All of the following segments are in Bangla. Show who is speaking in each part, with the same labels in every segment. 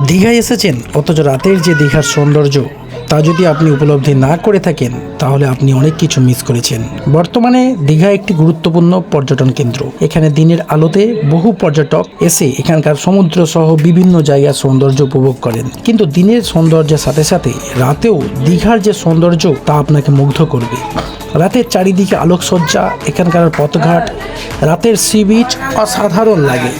Speaker 1: দীঘায় এসেছেন অথচ রাতের যে দীঘার সৌন্দর্য তা যদি আপনি উপলব্ধি না করে থাকেন তাহলে আপনি অনেক কিছু মিস করেছেন। বর্তমানে দীঘা একটি গুরুত্বপূর্ণ পর্যটন কেন্দ্র। এখানে দিনের আলোতে বহু পর্যটক এসে এখানকার সমুদ্র সহ বিভিন্ন জায়গার সৌন্দর্য উপভোগ করেন, কিন্তু দিনের সৌন্দর্যের সাথে সাথে রাতেও দীঘার যে সৌন্দর্য তা আপনাকে মুগ্ধ করবে। রাতের চারিদিকে আলোকসজ্জা, এখানকার পথঘাট, রাতের সি বিচ অসাধারণ লাগে।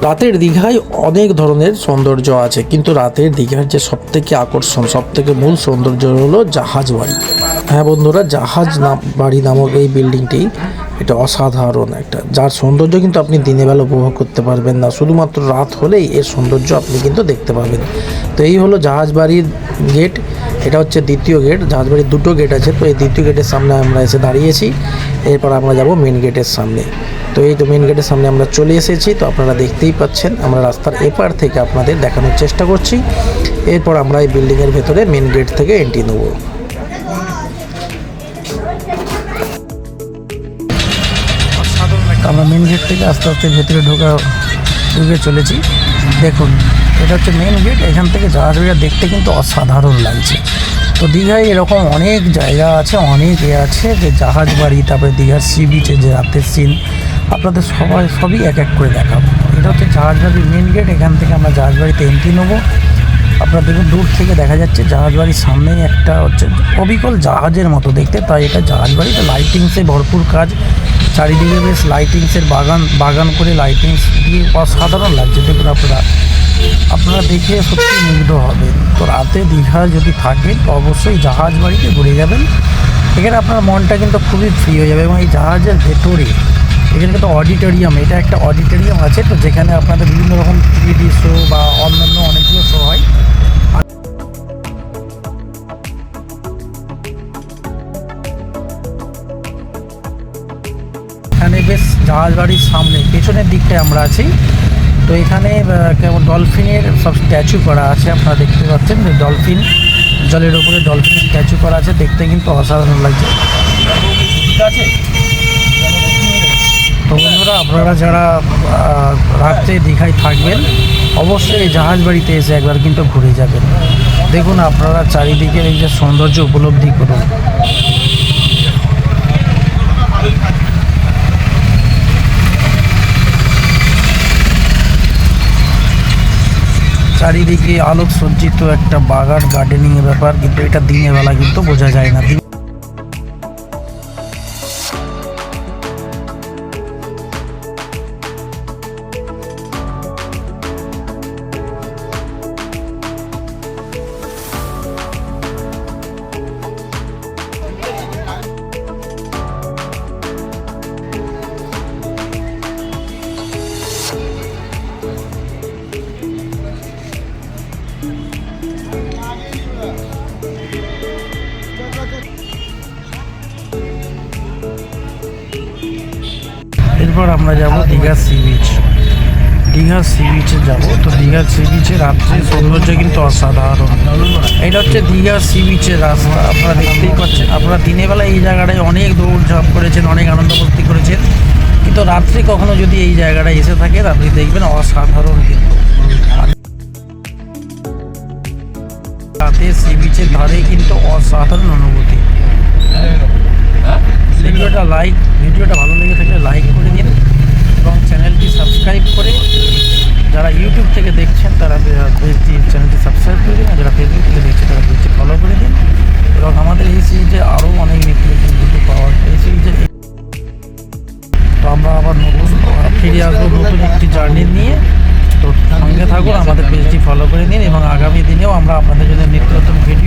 Speaker 1: রাতের দীঘায় অনেক ধরনের সৌন্দর্য আছে, কিন্তু রাতের দীঘার যে সবথেকে আকর্ষণ, সবথেকে মূল সৌন্দর্য হলো জাহাজ বাড়ি। হ্যাঁ বন্ধুরা, জাহাজ বাড়ি নামক এই বিল্ডিংটি এটা অসাধারণ একটা, যার সৌন্দর্য কিন্তু আপনি দিনের বেলা উপভোগ করতে পারবেন না, শুধুমাত্র রাত হলেই এর সৌন্দর্য আপনি কিন্তু দেখতে পাবেন। তো এই হলো জাহাজ বাড়ির গেট, এটা হচ্ছে দ্বিতীয় গেট। জাহাজ বাড়ির দুটো গেট আছে, তো এই দ্বিতীয় গেটের সামনে আমরা এসে দাঁড়িয়েছি। এরপর আমরা যাব মেন গেটের সামনে। তো এই তো মেন গেটের সামনে আমরা চলে এসেছি। তো আপনারা দেখতেই পাচ্ছেন আমরা রাস্তার এপার থেকে আপনাদের দেখানোর চেষ্টা করছি। এরপর আমরা এই বিল্ডিংয়ের ভেতরে মেন গেট থেকে এন্ট্রি নেব। আমরা মেন গেট থেকে আস্তে আস্তে ভেতরে ঢুকে চলেছি। দেখুন, এটা হচ্ছে মেন গেট। এখান থেকে জাহাজবাড়িটা দেখতে কিন্তু অসাধারণ লাগছে। তো দীঘায় এরকম অনেক জায়গা আছে, অনেক আছে যে জাহাজ বাড়ি, তারপরে দীঘার সি বিচে যে রাতের সিন আপনাদের সবই এক এক করে দেখাবো। এটা হচ্ছে জাহাজবাড়ির মেন গেট। এখান থেকে আমরা জাহাজবাড়িতে এন্ট্রি নেবো। আপনারা দেখুন, দূর থেকে দেখা যাচ্ছে জাহাজবাড়ির সামনেই একটা হচ্ছে অবিকল জাহাজের মতো দেখতে, তাই এটা জাহাজবাড়ি। তো লাইটিংসে ভরপুর কাজ, চারিদিকে বেশ লাইটিংসের বাগান করে লাইটিংস দিয়ে অসাধারণ লাগছে। দেখুন, আপনারা দেখে সত্যি মুগ্ধ হবেন। তো রাতে দীঘা যদি থাকেন তো অবশ্যই জাহাজ বাড়িতে ঘুরে যাবেন। এখানে আপনার মনটা কিন্তু খুবই ফ্রি হয়ে যাবে। এবং এই জাহাজের ভেতরে এখানে কিন্তু অডিটোরিয়াম, এটা একটা অডিটোরিয়াম আছে, তো যেখানে আপনাদের বিভিন্ন রকম 3D শো বা অন্যান্য অনেকগুলো শো হয়। এখানে বেশ জাহাজ বাড়ির সামনে পেছনের দিকটায় আমরা আছি। তো এখানে কেমন ডলফিনের সব স্ট্যাচু করা আছে, আপনারা দেখতে পাচ্ছেন যে ডলফিন, জলের ওপরে ডলফিনের স্ট্যাচু করা আছে, দেখতে কিন্তু অসাধারণ লাগছে। তো বন্ধুরা, আপনারা যারা রাত্রে দীঘায় থাকবেন অবশ্যই এই জাহাজ বাড়িতে এসে একবার কিন্তু ঘুরে যাবেন। দেখুন, আপনারা চারিদিকের এই যে সৌন্দর্য উপলব্ধি করুন। চারিদিকে আলোক সজ্জিত একটা বাগান, গার্ডেনিংয়ের ব্যাপার, কিন্তু এটা দিনের বেলা কিন্তু বোঝা যায় না। এরপর আমরা যাব দীঘার সি বিচ। দীঘার সি বিচে যাবো। তো দীঘার সি বিচে রাত্রে সৌন্দর্য কিন্তু অসাধারণ। এটা হচ্ছে দীঘার সি বিচের রাস্তা, আপনারা দেখতেই পাচ্ছেন। আপনারা দিনের বেলা এই জায়গাটায় অনেক দৌড়ঝাঁপ করেছেন, অনেক আনন্দ মস্তি করেছেন, কিন্তু রাত্রে কখনো যদি এই জায়গাটায় এসে থাকেন আপনি দেখবেন অসাধারণ। কিন্তু রাতে সি বিচের ধারে কিন্তু অসাধারণ অনুভূতি। ভিডিওটা ভালো লেগে থাকলে লাইক করে দিন এবং চ্যানেলটি সাবস্ক্রাইব করে, যারা ইউটিউব থেকে দেখছেন তারা চ্যানেলটি সাবস্ক্রাইব করে দিন, আর যারা ফেসবুক থেকে দেখছেন তারা পেজটি ফলো করে দিন। এবং আমাদের এই সিরিজে আরও অনেক নিত্য নতুন ভিডিও পাওয়া এই সিরিজে। তো আমরা আবার ফিরে আসবো নতুন একটি জার্নি নিয়ে। তো সঙ্গে থাকুন, আমাদের পেজটি ফলো করে দিন এবং আগামী দিনেও আমরা আপনাদের জন্য নিত্য নতুন ভিডিও